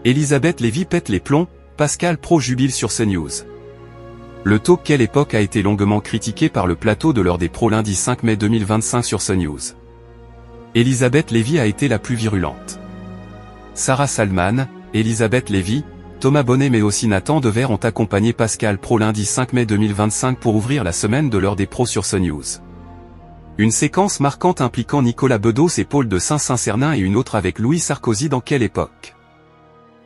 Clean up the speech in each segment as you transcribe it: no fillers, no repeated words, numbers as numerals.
Elisabeth Lévy pète les plombs, Pascal Praud jubile sur CNews. Le talk Quelle époque a été longuement critiqué par le plateau de l'heure des pros lundi 5 mai 2025 sur CNews. Elisabeth Lévy a été la plus virulente. Sarah Salman, Elisabeth Lévy, Thomas Bonnet mais aussi Nathan Dever ont accompagné Pascal Praud lundi 5 mai 2025 pour ouvrir la semaine de l'heure des pros sur CNews. Une séquence marquante impliquant Nicolas Bedos et Paul de Saint-Cernin et une autre avec Louis Sarkozy dans Quelle époque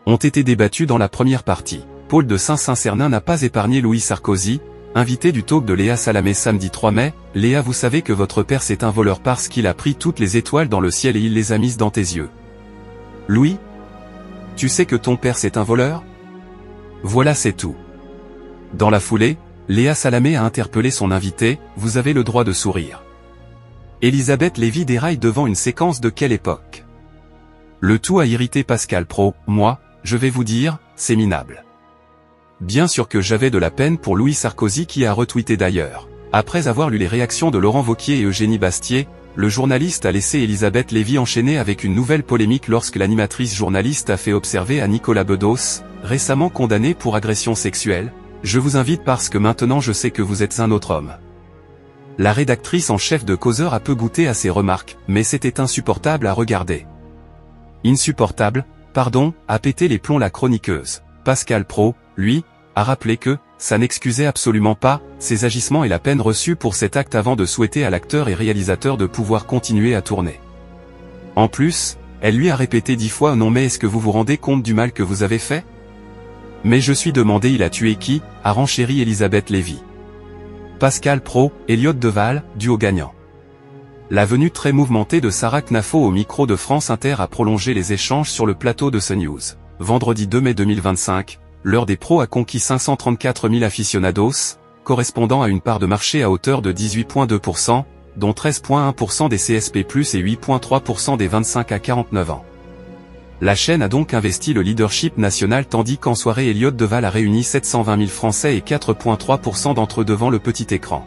ont été débattues dans la première partie. Paul de Saint-Cernin n'a pas épargné Louis Sarkozy, invité du talk de Léa Salamé samedi 3 mai. Léa, vous savez que votre père c'est un voleur parce qu'il a pris toutes les étoiles dans le ciel et il les a mises dans tes yeux. Louis, tu sais que ton père c'est un voleur? Voilà, c'est tout. Dans la foulée, Léa Salamé a interpellé son invité, vous avez le droit de sourire. Elisabeth Lévy déraille devant une séquence de Quelle époque. Le tout a irrité Pascal Praud. Moi, je vais vous dire, c'est minable. Bien sûr que j'avais de la peine pour Louis Sarkozy qui a retweeté d'ailleurs. Après avoir lu les réactions de Laurent Wauquiez et Eugénie Bastier, le journaliste a laissé Elisabeth Lévy enchaîner avec une nouvelle polémique lorsque l'animatrice journaliste a fait observer à Nicolas Bedos, récemment condamné pour agression sexuelle, « Je vous invite parce que maintenant je sais que vous êtes un autre homme ». La rédactrice en chef de Causeur a peu goûté à ces remarques, mais c'était insupportable à regarder. Insupportable, pardon, a pété les plombs la chroniqueuse. Pascal Praud, lui, a rappelé que, ça n'excusait absolument pas, ses agissements et la peine reçue pour cet acte avant de souhaiter à l'acteur et réalisateur de pouvoir continuer à tourner. En plus, elle lui a répété 10 fois non mais est-ce que vous vous rendez compte du mal que vous avez fait? Mais je suis demandé il a tué qui, a renchéri Elisabeth Lévy. Pascal Praud, Elliott Deval, duo gagnant. La venue très mouvementée de Sarah Knafo au micro de France Inter a prolongé les échanges sur le plateau de CNews. Vendredi 2 mai 2025, l'heure des pros a conquis 534 000 aficionados, correspondant à une part de marché à hauteur de 18,2%, dont 13,1% des CSP+, et 8,3% des 25 à 49 ans. La chaîne a donc investi le leadership national tandis qu'en soirée Elliott Deval a réuni 720 000 Français et 4,3% d'entre eux devant le petit écran.